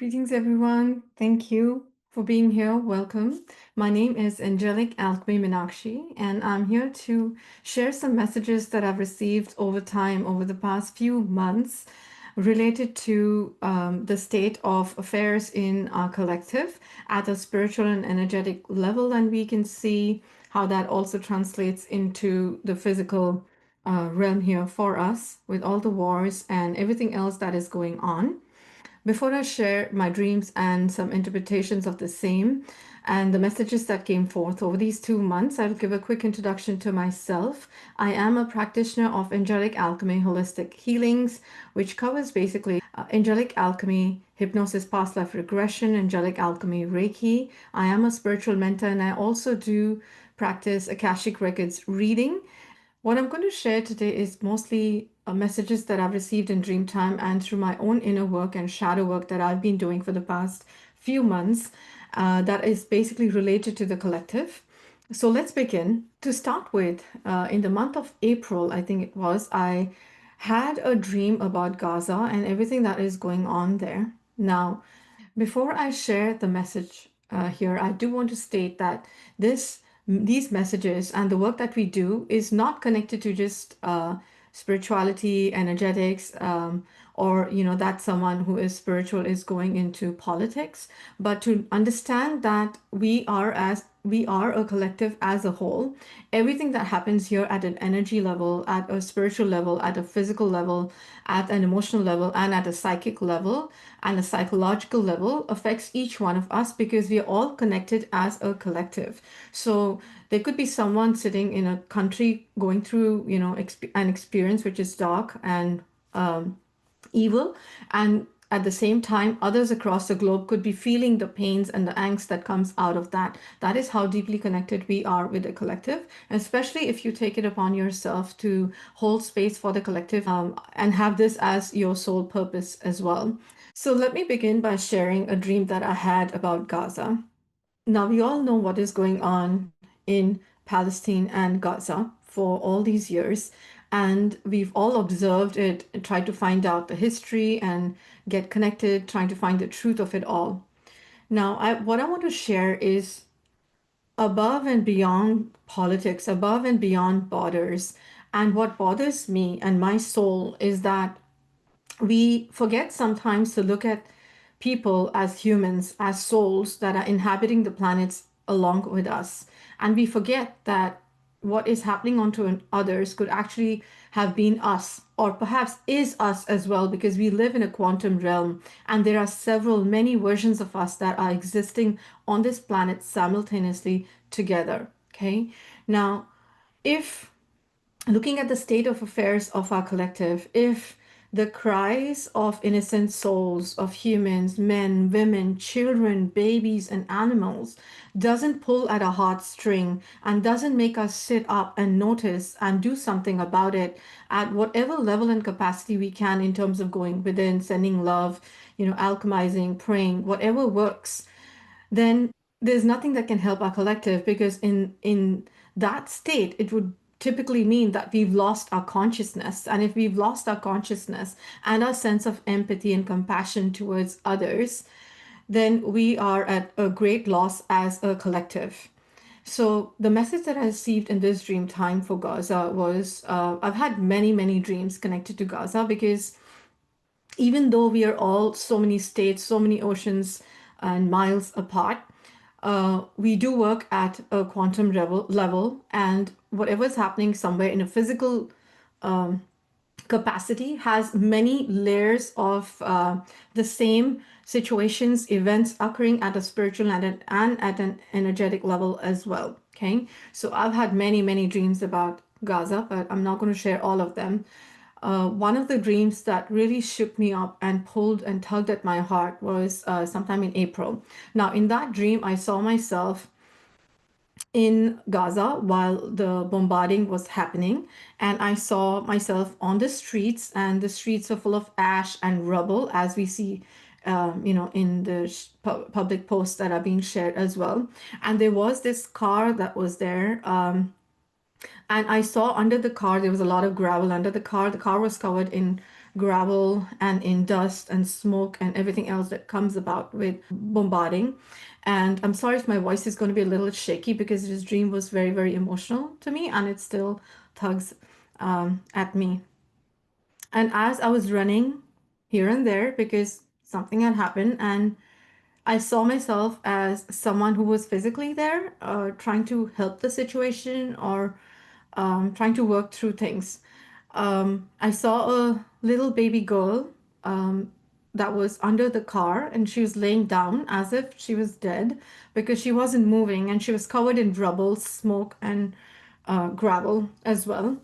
Greetings, everyone. Thank you for being here. Welcome. My name is Angelic Meenakshi, and I'm here to share some messages that I've received over time, over the past few months, related to the state of affairs in our collective at a spiritual and energetic level. And we can see how that also translates into the physical realm here for us with all the wars and everything else that is going on. Before I share my dreams and some interpretations of the same and the messages that came forth over these 2 months, I'll give a quick introduction to myself. I am a practitioner of angelic alchemy, holistic healings, which covers basically angelic alchemy, hypnosis, past life regression, angelic alchemy, Reiki. I am a spiritual mentor, and I also do practice Akashic records reading. What I'm going to share today is mostly messages that I've received in dream time and through my own inner work and shadow work that I've been doing for the past few months that is basically related to the collective. So let's begin. To start with, in the month of April, I think it was, I had a dream about Gaza and everything that is going on there. Now, before I share the message here, I do want to state that these messages and the work that we do is not connected to just spirituality, energetics, or that someone who is spiritual is going into politics, but to understand that we are a collective as a whole. Everything that happens here at an energy level, at a spiritual level, at a physical level, at an emotional level, and at a psychic level and a psychological level affects each one of us because we are all connected as a collective. So there could be someone sitting in a country going through, an experience which is dark and evil, and at the same time others across the globe could be feeling the pains and the angst that comes out of that. That is how deeply connected we are with the collective, especially if you take it upon yourself to hold space for the collective, and have this as your sole purpose as well. So let me begin by sharing a dream that I had about Gaza. Now, we all know what is going on in Palestine and Gaza for all these years, and we've all observed it and tried to find out the history and get connected, trying to find the truth of it all. Now, what I want to share is above and beyond politics, above and beyond borders. And what bothers me and my soul is that we forget sometimes to look at people as humans, as souls that are inhabiting the planets along with us. And we forget that what is happening onto others could actually have been us, or perhaps is us as well, because we live in a quantum realm and there are many versions of us that are existing on this planet simultaneously together. Okay. Now, if looking at the state of affairs of our collective, if the cries of innocent souls, of humans, men, women, children, babies, and animals doesn't pull at a heartstring and doesn't make us sit up and notice and do something about it at whatever level and capacity we can in terms of going within, sending love, alchemizing, praying, whatever works, then there's nothing that can help our collective, because in that state it would typically mean that we've lost our consciousness. And if we've lost our consciousness and our sense of empathy and compassion towards others, then we are at a great loss as a collective. So the message that I received in this dream time for Gaza was, I've had many dreams connected to Gaza, because even though we are all so many states, so many oceans and miles apart, we do work at a quantum level, and whatever is happening somewhere in a physical capacity has many layers of the same situations, events occurring at a spiritual and at an energetic level as well. Okay, so I've had many dreams about Gaza, but I'm not going to share all of them. One of the dreams that really shook me up and pulled and tugged at my heart was sometime in April. Now, in that dream, I saw myself in Gaza while the bombarding was happening, and I saw myself on the streets, and the streets are full of ash and rubble, as we see, in the public posts that are being shared as well. And there was this car that was there. And I saw under the car, there was a lot of gravel under the car. The car was covered in gravel and in dust and smoke and everything else that comes about with bombarding. And I'm sorry if my voice is going to be a little shaky because this dream was very, very emotional to me and it still tugs at me. And as I was running here and there because something had happened, and I saw myself as someone who was physically there, trying to help the situation or trying to work through things. I saw a little baby girl that was under the car, and she was laying down as if she was dead because she wasn't moving, and she was covered in rubble, smoke, and gravel as well,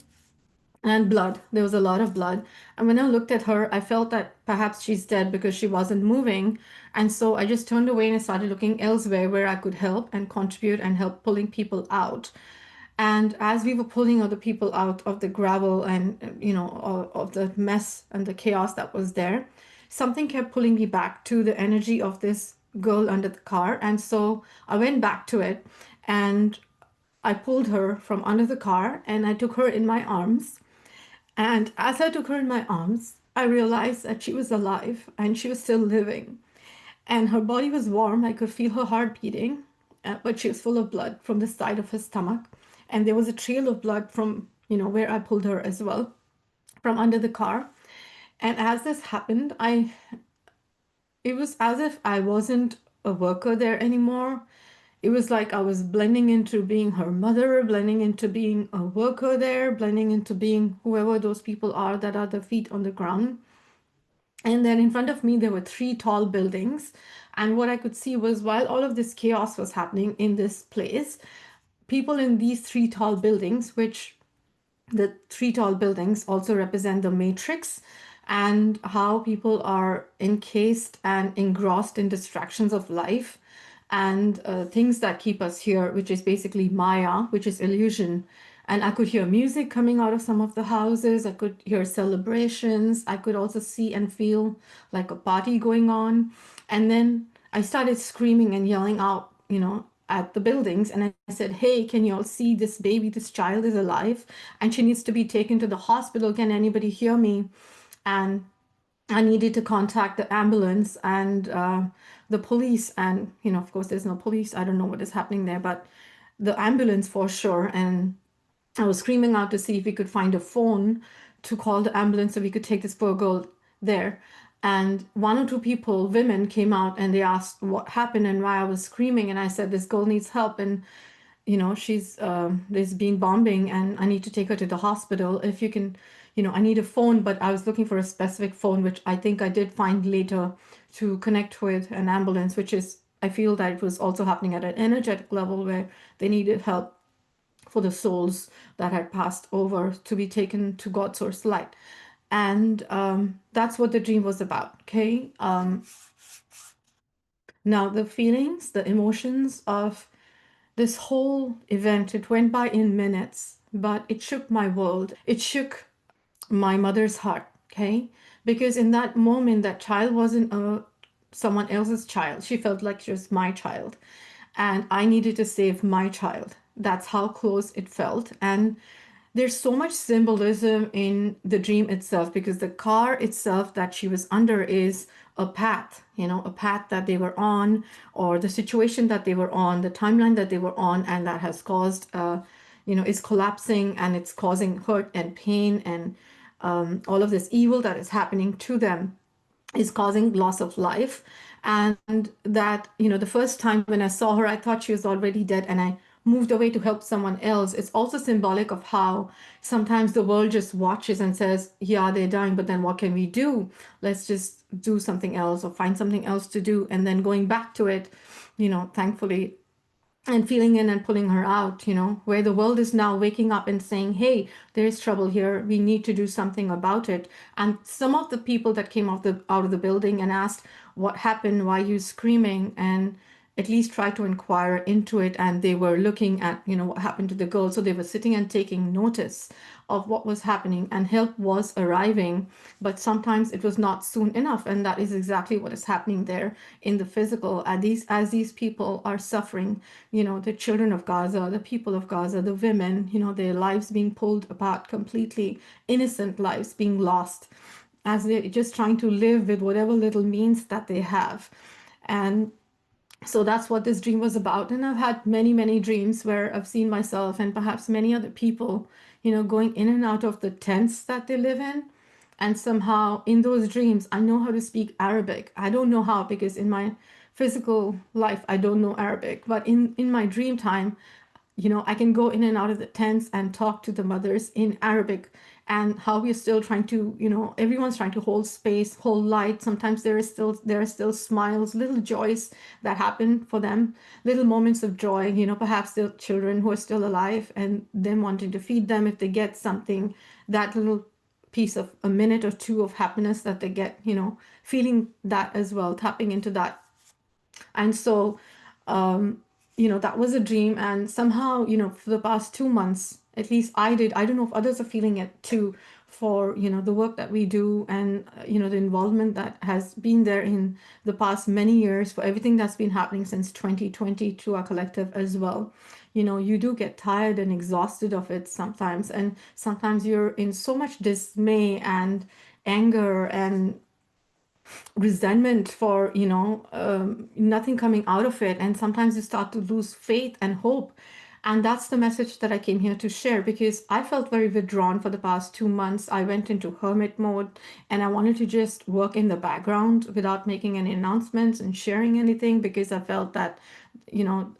and blood. There was a lot of blood. And when I looked at her, I felt that perhaps she's dead because she wasn't moving. And so I just turned away and I started looking elsewhere where I could help and contribute and help pulling people out. And as we were pulling other people out of the gravel and, of the mess and the chaos that was there, something kept pulling me back to the energy of this girl under the car. And so I went back to it and I pulled her from under the car and I took her in my arms. And as I took her in my arms, I realized that she was alive and she was still living. And her body was warm. I could feel her heart beating, but she was full of blood from the side of her stomach. And there was a trail of blood from, where I pulled her as well, from under the car. And as this happened, it was as if I wasn't a worker there anymore. It was like I was blending into being her mother, blending into being a worker there, blending into being whoever those people are that are the feet on the ground. And then in front of me, there were three tall buildings. And what I could see was while all of this chaos was happening in this place, people in these three tall buildings, which the three tall buildings also represent the matrix and how people are encased and engrossed in distractions of life and things that keep us here, which is basically Maya, which is illusion. And I could hear music coming out of some of the houses. I could hear celebrations. I could also see and feel like a party going on. And then I started screaming and yelling out, at the buildings. And I said, hey, can you all see this baby? This child is alive and she needs to be taken to the hospital. Can anybody hear me? And I needed to contact the ambulance and the police. And, of course, there's no police. I don't know what is happening there, but the ambulance for sure. And I was screaming out to see if we could find a phone to call the ambulance so we could take this poor girl there. And one or two people, women, came out and they asked what happened and why I was screaming. And I said, this girl needs help. And, she's, there's been bombing and I need to take her to the hospital. If you can, I need a phone, but I was looking for a specific phone, which I think I did find later to connect with an ambulance, which is, I feel that it was also happening at an energetic level where they needed help for the souls that had passed over to be taken to God's source light. And that's what the dream was about. Okay. Now the feelings, the emotions of this whole event, it went by in minutes, but it shook my world. It shook my mother's heart. Okay. Because in that moment, that child wasn't someone else's child. She felt like she was my child. And I needed to save my child. That's how close it felt. And there's so much symbolism in the dream itself because the car itself that she was under is a path, a path that they were on, or the situation that they were on, the timeline that they were on, and that has caused, is collapsing and it's causing hurt and pain and all of this evil that is happening to them is causing loss of life. And that, the first time when I saw her, I thought she was already dead and I moved away to help someone else. It's also symbolic of how sometimes the world just watches and says, yeah, they're dying, but then what can we do? Let's just do something else or find something else to do. And then going back to it, thankfully, and feeling in and pulling her out, where the world is now waking up and saying, hey, there's trouble here. We need to do something about it. And some of the people that came out of the building and asked, what happened? Why are you screaming? And at least try to inquire into it. And they were looking at, what happened to the girl. So they were sitting and taking notice of what was happening, and help was arriving, but sometimes it was not soon enough. And that is exactly what is happening there in the physical. As these people are suffering, the children of Gaza, the people of Gaza, the women, their lives being pulled apart completely, innocent lives being lost. as they're just trying to live with whatever little means that they have. And so that's what this dream was about. And I've had many, many dreams where I've seen myself and perhaps many other people, going in and out of the tents that they live in. And somehow in those dreams, I know how to speak Arabic. I don't know how, because in my physical life, I don't know Arabic. But in my dream time, I can go in and out of the tents and talk to the mothers in Arabic, and how we're still trying to, everyone's trying to hold space, hold light. Sometimes there are still smiles, little joys that happen for them, little moments of joy, perhaps the children who are still alive and them wanting to feed them if they get something, that little piece of a minute or two of happiness that they get, feeling that as well, tapping into that. And so, that was a dream. And somehow, for the past 2 months, at least I don't know if others are feeling it too, for, the work that we do, and, the involvement that has been there in the past many years, for everything that's been happening since 2020 to our collective as well. You do get tired and exhausted of it sometimes. And sometimes you're in so much dismay and anger and resentment for nothing coming out of it, and sometimes you start to lose faith and hope. And that's the message that I came here to share, because I felt very withdrawn for the past 2 months. I went into hermit mode, and I wanted to just work in the background without making any announcements and sharing anything, because I felt that,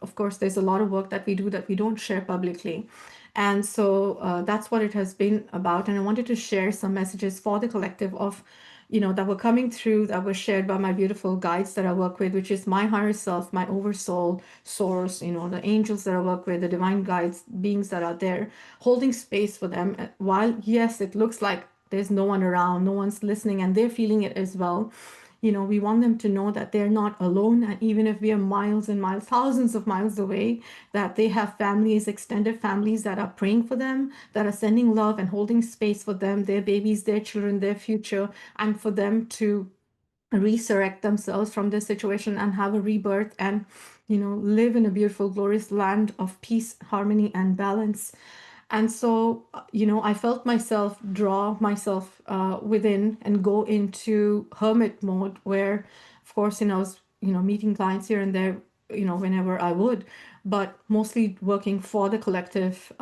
of course, there's a lot of work that we do that we don't share publicly. And so that's what it has been about. And I wanted to share some messages for the collective of, that were coming through, that were shared by my beautiful guides that I work with, which is my higher self, my oversoul source, the angels that I work with, the divine guides, beings that are there, holding space for them. While, yes, it looks like there's no one around, no one's listening, and they're feeling it as well. We want them to know that they're not alone. And even if we are miles and miles, thousands of miles away, that they have families, extended families that are praying for them, that are sending love and holding space for them, their babies, their children, their future, and for them to resurrect themselves from this situation and have a rebirth, and live in a beautiful, glorious land of peace, harmony, and balance. And so, I felt myself draw myself within and go into hermit mode, where, of course, I was, meeting clients here and there, whenever I would, but mostly working for the collective,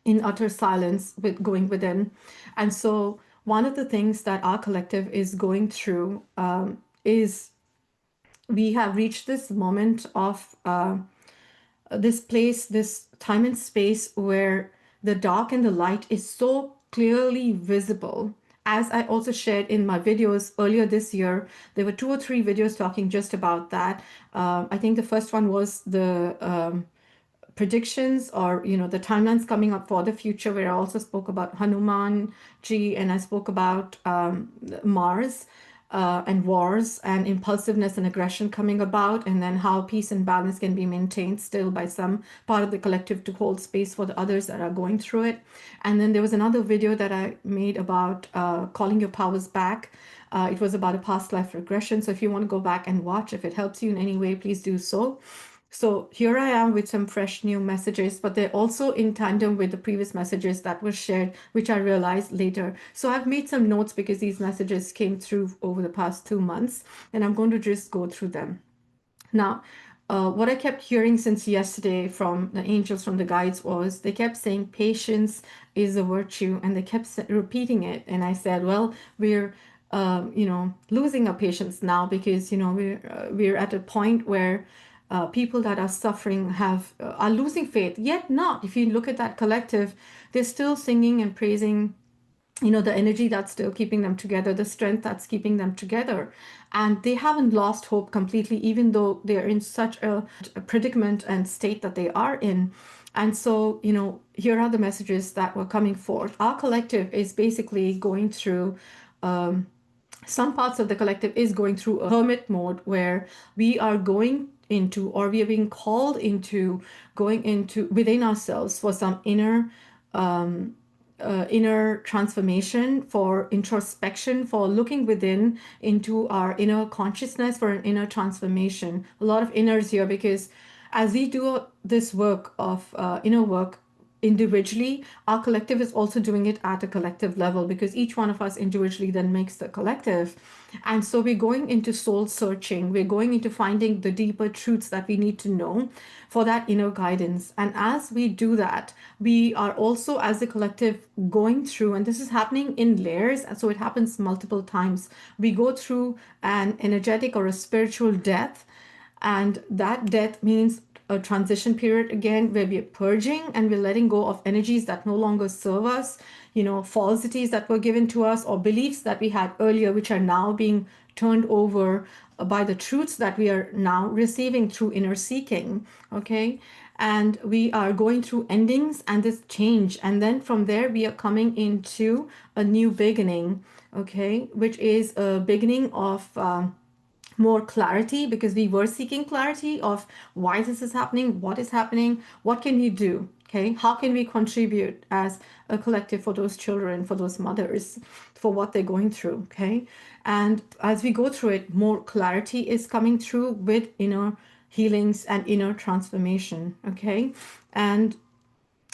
in utter silence, with going within. And so, one of the things that our collective is going through, is we have reached this moment of this place, this time and space, where the dark and the light is so clearly visible. As I also shared in my videos earlier this year, there were 2 or 3 videos talking just about that. I think the first one was the predictions, or the timelines coming up for the future, where I also spoke about Hanuman ji, and I spoke about Mars, and wars and impulsiveness and aggression coming about, and then how peace and balance can be maintained still by some part of the collective to hold space for the others that are going through it. And then there was another video that I made about calling your powers back. It was about a past life regression. So if you want to go back and watch, if it helps you in any way, please do so. So here I am with some fresh new messages, but they're also in tandem with the previous messages that were shared, which I realized later. So I've made some notes because these messages came through over the past 2 months, and I'm going to just go through them. Now, what I kept hearing since yesterday from the angels, from the guides, was they kept saying patience is a virtue, and they kept repeating it. And I said, well, we're losing our patience now, because we're at a point where people that are suffering are losing faith. Yet not. If you look at that collective, they're still singing and praising, the energy that's still keeping them together, the strength that's keeping them together. And they haven't lost hope completely, even though they're in such a predicament and state that they are in. And so, here are the messages that were coming forth. Our collective is basically going through, some parts of the collective is going through a hermit mode, where we are going into, or we are being called into, going into within ourselves for some inner transformation, for introspection, for looking within into our inner consciousness, for an inner transformation. A lot of inners here, because as we do this work of inner work, individually, our collective is also doing it at a collective level, because each one of us individually then makes the collective. And so we're going into soul searching. We're going into finding the deeper truths that we need to know for that inner guidance. And as we do that, we are also, as a collective, going through, and this is happening in layers, so it happens multiple times. We go through an energetic or a spiritual death, and that death means a transition period again, where we're purging and we're letting go of energies that no longer serve us, falsities that were given to us, or beliefs that we had earlier, which are now being turned over by the truths that we are now receiving through inner seeking. Okay. And we are going through endings and this change. And then from there, we are coming into a new beginning. Okay. Which is a beginning of, more clarity, because we were seeking clarity of why this is happening, what is happening, what can we do, okay? How can we contribute as a collective for those children, for those mothers, for what they're going through, okay? And as we go through it, more clarity is coming through with inner healings and inner transformation, okay? And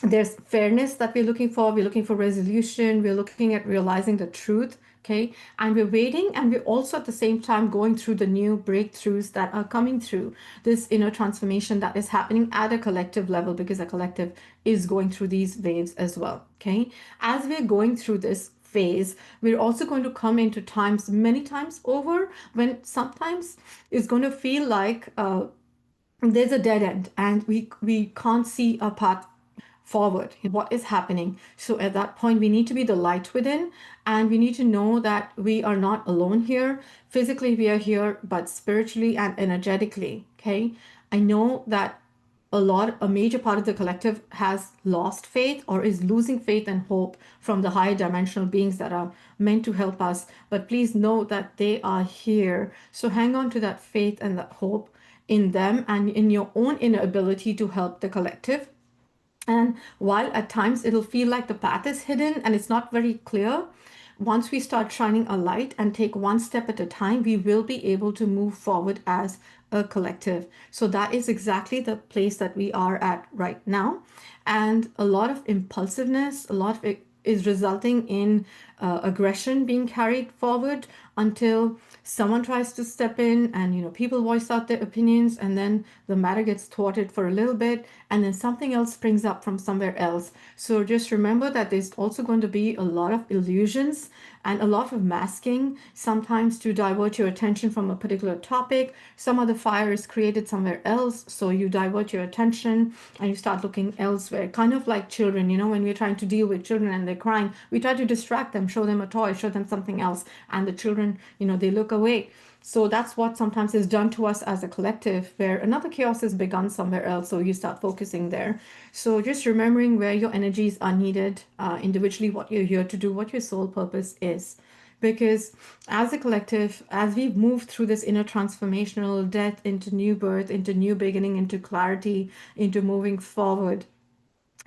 there's fairness that we're looking for. We're looking for resolution. We're looking at realizing the truth. Okay. And we're waiting, and we're also at the same time going through the new breakthroughs that are coming through this inner transformation that is happening at a collective level, because a collective is going through these waves as well. Okay. As we're going through this phase, we're also going to come into times, many times over, when sometimes it's going to feel like there's a dead end and we can't see a path forward, what is happening. So at that point, we need to be the light within, and we need to know that we are not alone here. Physically we are here, but spiritually and energetically. Okay. I know that a major part of the collective has lost faith or is losing faith and hope from the higher dimensional beings that are meant to help us, but please know that they are here. So hang on to that faith and that hope in them and in your own inner ability to help the collective. And while at times it'll feel like the path is hidden and it's not very clear, once we start shining a light and take one step at a time, we will be able to move forward as a collective. So that is exactly the place that we are at right now. And a lot of impulsiveness, a lot of it is resulting in aggression being carried forward until someone tries to step in, and people voice out their opinions, and then the matter gets thwarted for a little bit, and then something else springs up from somewhere else. So just remember that there's also going to be a lot of illusions and a lot of masking, sometimes to divert your attention from a particular topic. Some of the fire is created somewhere else, so you divert your attention and you start looking elsewhere, kind of like children. When we're trying to deal with children and they're crying, we try to distract them, show them a toy, show them something else, and the children, they look away. So that's what sometimes is done to us as a collective, where another chaos is begun somewhere else, so you start focusing there. So just remembering where your energies are needed, individually, what you're here to do, what your soul purpose is. Because as a collective, as we move through this inner transformational death into new birth, into new beginning, into clarity, into moving forward,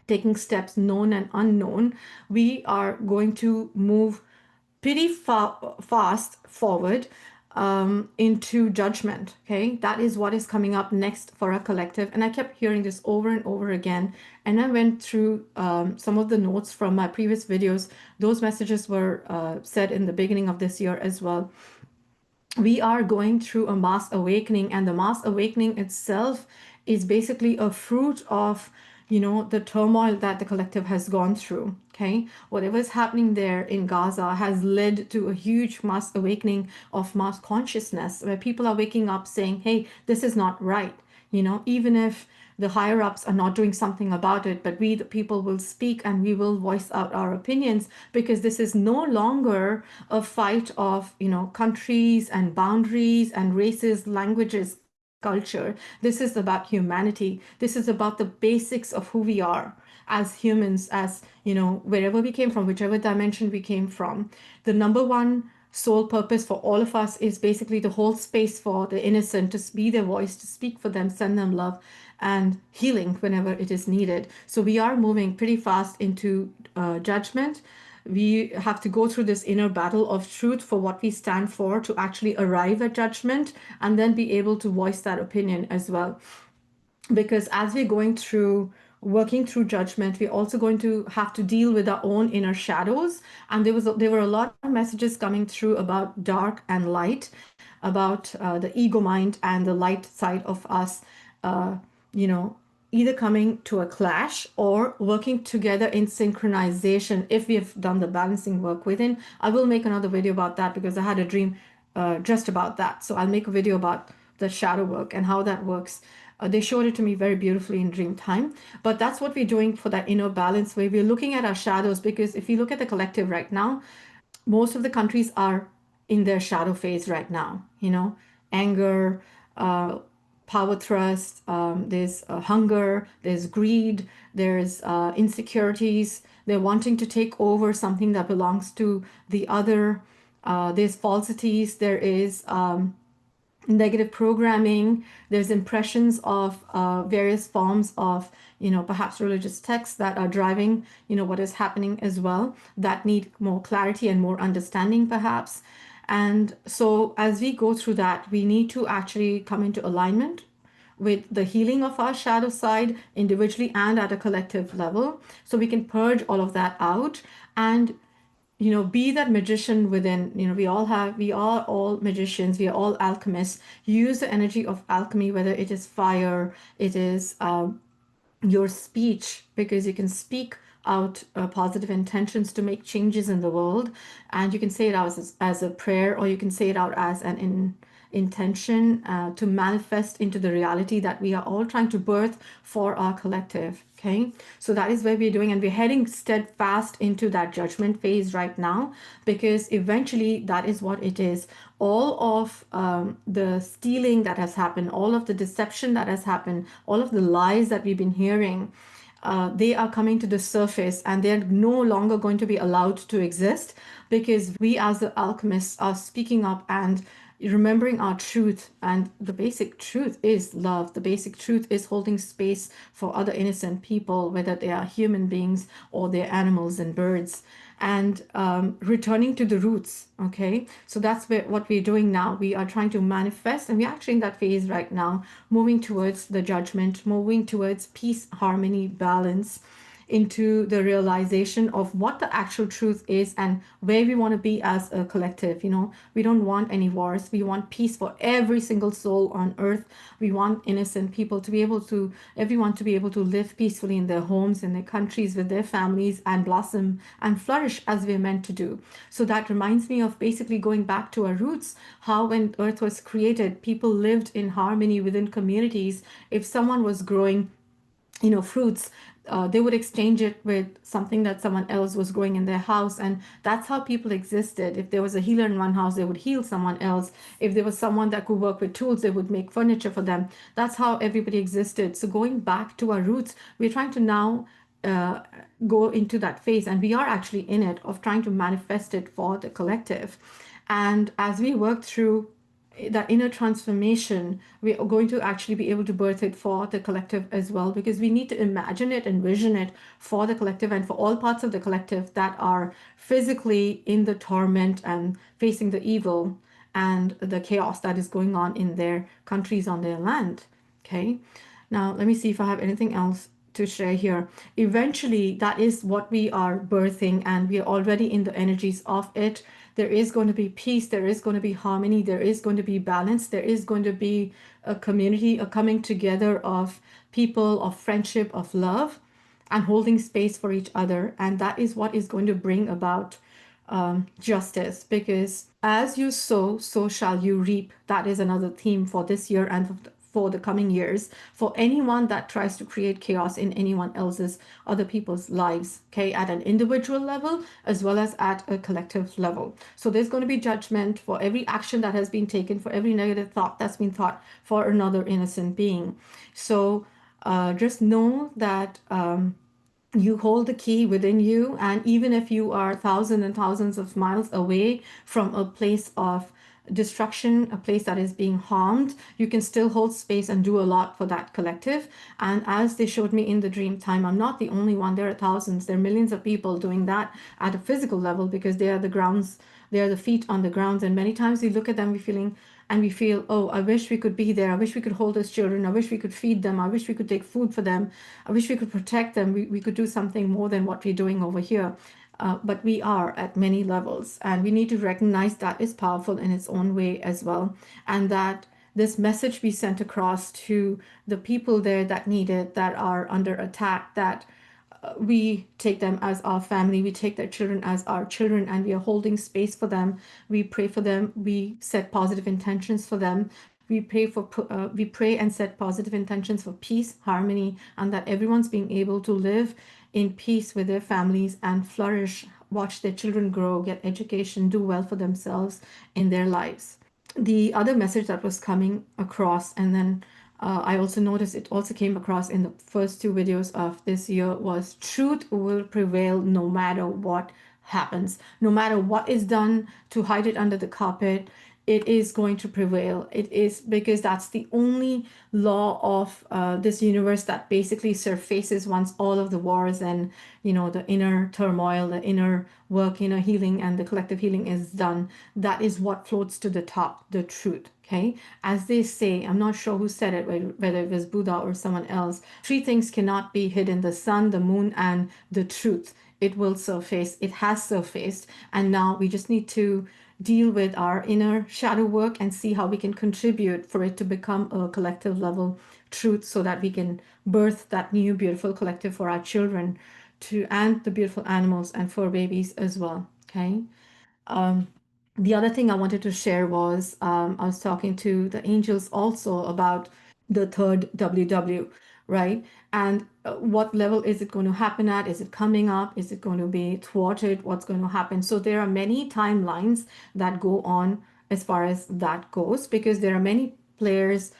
taking steps known and unknown, we are going to move pretty fast forward into judgment. Okay, that is what is coming up next for a collective. And I kept hearing this over and over again. And I went through some of the notes from my previous videos. Those messages were said in the beginning of this year as well. We are going through a mass awakening, and the mass awakening itself is basically a fruit of the turmoil that the collective has gone through. Okay, whatever is happening there in Gaza has led to a huge mass awakening of mass consciousness, where people are waking up saying, hey, this is not right. Even if the higher ups are not doing something about it, but we the people will speak and we will voice out our opinions, because this is no longer a fight of countries and boundaries and races, languages, culture. This is about humanity. This is about the basics of who we are as humans, as wherever we came from, whichever dimension we came from. The number one soul purpose for all of us is basically to hold space for the innocent, to be their voice, to speak for them, send them love and healing whenever it is needed. So we are moving pretty fast into judgment. We have to go through this inner battle of truth for what we stand for, to actually arrive at judgment and then be able to voice that opinion as well. Because as we're going through working through judgment. We're also going to have to deal with our own inner shadows. And there were a lot of messages coming through about dark and light, about the ego mind and the light side of us, uh, you know, either coming to a clash or working together in synchronization if we have done the balancing work within. I will make another video about that because I had a dream just about that. So I'll make a video about the shadow work and how that works. They showed it to me very beautifully in dream time. But that's what we're doing for that inner balance, where we're looking at our shadows. Because if you look at the collective right now, most of the countries are in their shadow phase right now. Anger, power thrust, there's hunger, there's greed, there's insecurities. They're wanting to take over something that belongs to the other. There's falsities, there is negative programming, there's impressions of various forms of perhaps religious texts that are driving what is happening as well, that need more clarity and more understanding perhaps. And so as we go through that, we need to actually come into alignment with the healing of our shadow side individually and at a collective level, so we can purge all of that out and be that magician within. We are all magicians, we are all alchemists. Use the energy of alchemy, whether it is fire, it is your speech, because you can speak out positive intentions to make changes in the world, and you can say it out as a prayer, or you can say it out as an intention to manifest into the reality that we are all trying to birth for our collective. Okay, so that is where we're doing, and we're heading steadfast into that judgment phase right now, because eventually that is what it is. All of the stealing that has happened, all of the deception that has happened, all of the lies that we've been hearing, they are coming to the surface, and they're no longer going to be allowed to exist, because we as the alchemists are speaking up and remembering our truth. And the basic truth is love. The basic truth is holding space for other innocent people, whether they are human beings or they're animals and birds, and returning to the roots. Okay, so that's what we're doing now. We are trying to manifest, and we're actually in that phase right now, moving towards the judgment, moving towards peace, harmony, balance, into the realization of what the actual truth is and where we want to be as a collective. We don't want any wars. We want peace for every single soul on earth. We want innocent people to be able to, everyone to be able to live peacefully in their homes, in their countries, with their families, and blossom and flourish as we're meant to do. So that reminds me of basically going back to our roots, how when earth was created, people lived in harmony within communities. If someone was growing fruits, they would exchange it with something that someone else was growing in their house. And that's how people existed. If there was a healer in one house, they would heal someone else. If there was someone that could work with tools, they would make furniture for them. That's how everybody existed. So going back to our roots, we're trying to now go into that phase, and we are actually in it, of trying to manifest it for the collective. And as we work through that inner transformation, we are going to actually be able to birth it for the collective as well, because we need to imagine it, envision it for the collective, and for all parts of the collective that are physically in the torment and facing the evil and the chaos that is going on in their countries, on their land. Okay, now let me see if I have anything else to share here. Eventually, that is what we are birthing, and we are already in the energies of it. There is going to be peace, there is going to be harmony, there is going to be balance, there is going to be a community, a coming together of people, of friendship, of love, and holding space for each other. And that is what is going to bring about justice, because as you sow, so shall you reap. That is another theme for this year and for the coming years, for anyone that tries to create chaos in anyone else's, other people's lives, okay, at an individual level as well as at a collective level. So there's going to be judgment for every action that has been taken, for every negative thought that's been thought for another innocent being. So just know that you hold the key within you, and even if you are thousands and thousands of miles away from a place of destruction, a place that is being harmed, you can still hold space and do a lot for that collective. And as they showed me in the dream time, I'm not the only one. There are thousands, there are millions of people doing that at a physical level, because they are the grounds, they are the feet on the grounds. And many times we look at them, we're feeling and we feel, oh, I wish we could be there. I wish we could hold those children. I wish we could feed them. I wish we could take food for them. I wish we could protect them. We could do something more than what we're doing over here. But we are at many levels, and we need to recognize that is powerful in its own way as well. And that this message be sent across to the people there that need it, that are under attack, that we take them as our family, we take their children as our children, and we are holding space for them. We pray for them, we set positive intentions for them. We pray and set positive intentions for peace, harmony, and that everyone's being able to live in peace with their families and flourish, watch their children grow, get education, do well for themselves in their lives. The other message that was coming across, and then I also noticed it also came across in the first two videos of this year, was truth will prevail no matter what happens. No matter what is done to hide it under the carpet, it is going to prevail. It is, because that's the only law of this universe that basically surfaces once all of the wars and, the inner turmoil, the inner work, healing, and the collective healing is done. That is what floats to the top, the truth. Okay, as they say, I'm not sure who said it, whether it was Buddha or someone else. Three things cannot be hidden: the sun, the moon, and the truth. It will surface. It has surfaced, and now we just need to deal with our inner shadow work and see how we can contribute for it to become a collective level truth, so that we can birth that new beautiful collective for our children, and the beautiful animals and fur babies as well. Okay. The other thing I wanted to share was, I was talking to the angels also about the third WW, right? And what level is it going to happen at? Is it coming up? Is it going to be thwarted? What's going to happen? So there are many timelines that go on as far as that goes, because there are many players,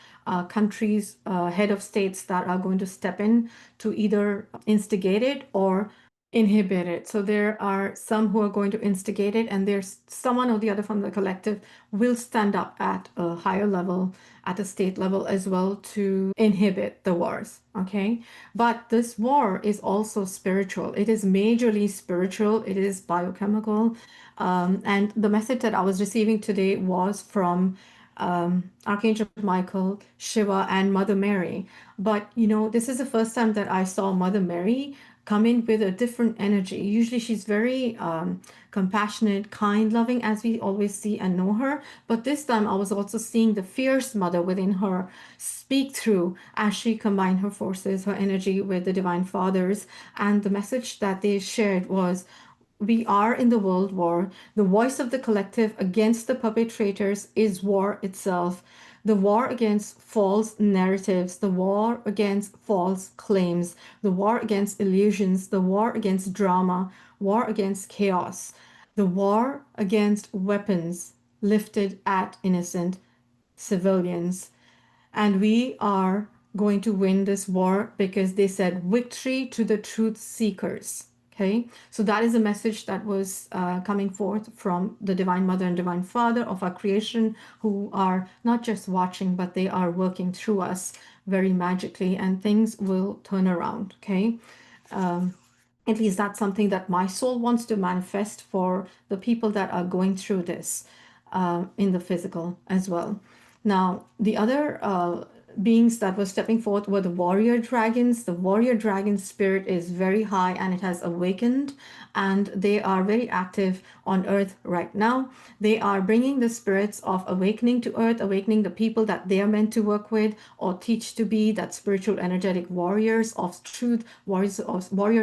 countries, head of states that are going to step in to either instigate it or inhibit it. So there are some who are going to instigate it, and there's someone or the other from the collective will stand up at a higher level, at a state level as well, to inhibit the wars. Okay. But this war is also spiritual. It is majorly spiritual. It is biochemical. And the message that I was receiving today was from Archangel Michael, Shiva, and Mother Mary. But this is the first time that I saw Mother Mary come in with a different energy. Usually she's very compassionate, kind, loving, as we always see and know her. But this time I was also seeing the fierce mother within her speak through as she combined her forces, her energy with the divine fathers. And the message that they shared was, we are in the world war. The voice of the collective against the perpetrators is war itself. The war against false narratives, the war against false claims, the war against illusions, the war against drama, war against chaos, the war against weapons lifted at innocent civilians. And we are going to win this war, because they said victory to the truth seekers. Okay, so that is a message that was coming forth from the Divine Mother and Divine Father of our creation, who are not just watching, but they are working through us very magically, and things will turn around. Okay. At least that's something that my soul wants to manifest for the people that are going through this in the physical as well. Now, the other beings that were stepping forth were the warrior dragons. The warrior dragon spirit is very high, and it has awakened, and they are very active on earth right now. They are bringing the spirits of awakening to earth, awakening the people that they are meant to work with or teach to be, that spiritual energetic warriors of truth, warriors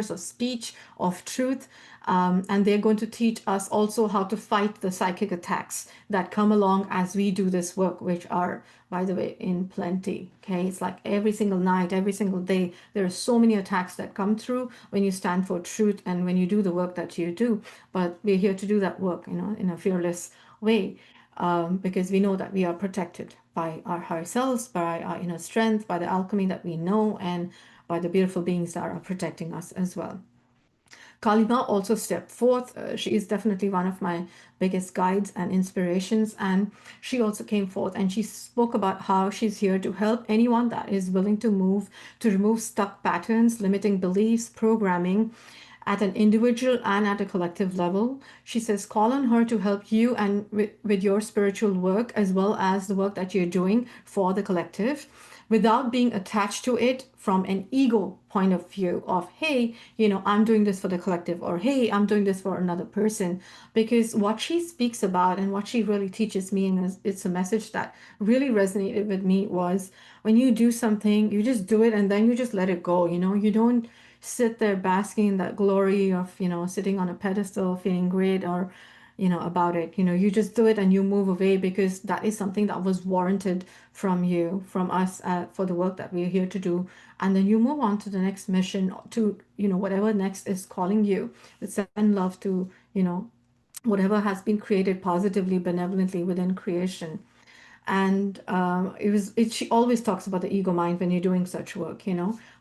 of speech, of truth. And they're going to teach us also how to fight the psychic attacks that come along as we do this work, which are, by the way, in plenty. Okay, it's like every single night, every single day, there are so many attacks that come through when you stand for truth and when you do the work that you do. But we're here to do that work, in a fearless way, because we know that we are protected by our higher selves, by our inner strength, by the alchemy that we know, and by the beautiful beings that are protecting us as well. Kalima also stepped forth. She is definitely one of my biggest guides and inspirations. And she also came forth and she spoke about how she's here to help anyone that is willing to remove stuck patterns, limiting beliefs, programming, at an individual and at a collective level. She says, call on her to help you and with your spiritual work as well as the work that you're doing for the collective without being attached to it from an ego point of view of, hey, I'm doing this for the collective, or hey, I'm doing this for another person. Because what she speaks about and what she really teaches me, and it's a message that really resonated with me, was when you do something, you just do it and then you just let it go. You don't sit there basking in that glory of, sitting on a pedestal, feeling great, or about it. You just do it and you move away because that is something that was warranted from you, from us, for the work that we're here to do. And then you move on to the next mission, to, whatever next is calling you. Send love to, whatever has been created positively, benevolently within creation. And she always talks about the ego mind when you're doing such work,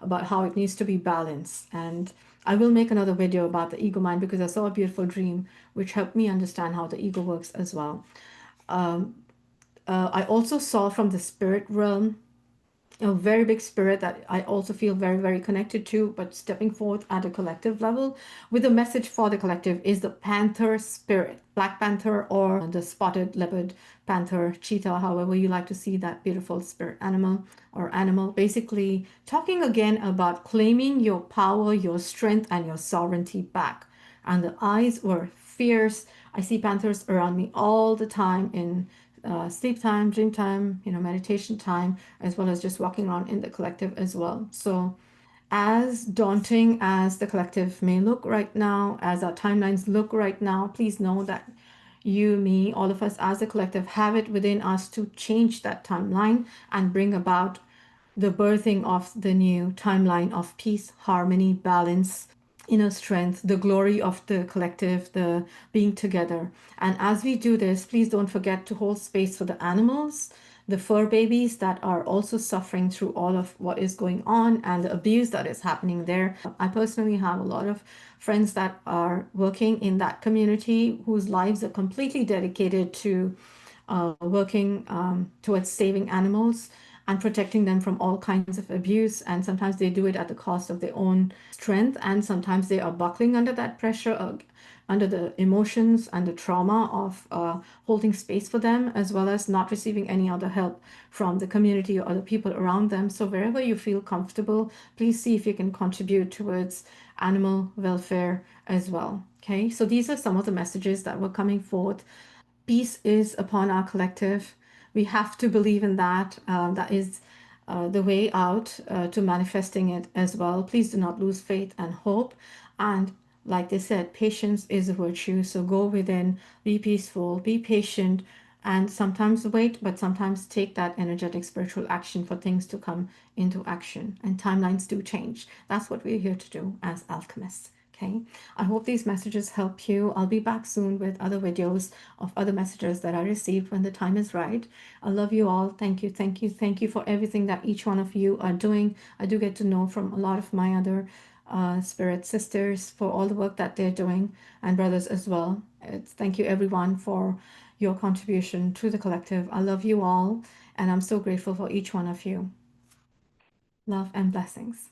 about how it needs to be balanced. And I will make another video about the ego mind because I saw a beautiful dream which helped me understand how the ego works as well. I also saw from the spirit realm a very big spirit that I also feel very, very connected to, but stepping forth at a collective level with a message for the collective is the panther spirit, Black Panther, or the spotted leopard panther, cheetah, however you like to see that beautiful spirit animal or animal. Basically, talking again about claiming your power, your strength, and your sovereignty back. And the eyes were fierce. I see panthers around me all the time in sleep time, dream time, meditation time, as well as just walking around in the collective as well. So, as daunting as the collective may look right now, as our timelines look right now, please know that you, me, all of us as a collective have it within us to change that timeline and bring about the birthing of the new timeline of peace, harmony, balance, inner strength, the glory of the collective, the being together. And as we do this, please don't forget to hold space for the animals, the fur babies that are also suffering through all of what is going on and the abuse that is happening there. I personally have a lot of friends that are working in that community whose lives are completely dedicated to working towards saving animals and protecting them from all kinds of abuse. And sometimes they do it at the cost of their own strength. And sometimes they are buckling under that pressure, under the emotions and the trauma of holding space for them, as well as not receiving any other help from the community or other people around them. So wherever you feel comfortable, please see if you can contribute towards animal welfare as well. Okay, so these are some of the messages that were coming forth. Peace is upon our collective. We have to believe in that. That is the way out to manifesting it as well. Please do not lose faith and hope. And like they said, patience is a virtue. So go within, be peaceful, be patient, and sometimes wait, but sometimes take that energetic spiritual action for things to come into action. And timelines do change. That's what we're here to do as alchemists. Okay, I hope these messages help you. I'll be back soon with other videos of other messages that I received when the time is right. I love you all. Thank you, thank you, thank you for everything that each one of you are doing. I do get to know from a lot of my other spirit sisters for all the work that they're doing, and brothers as well. Thank you everyone for your contribution to the collective. I love you all, and I'm so grateful for each one of you. Love and blessings.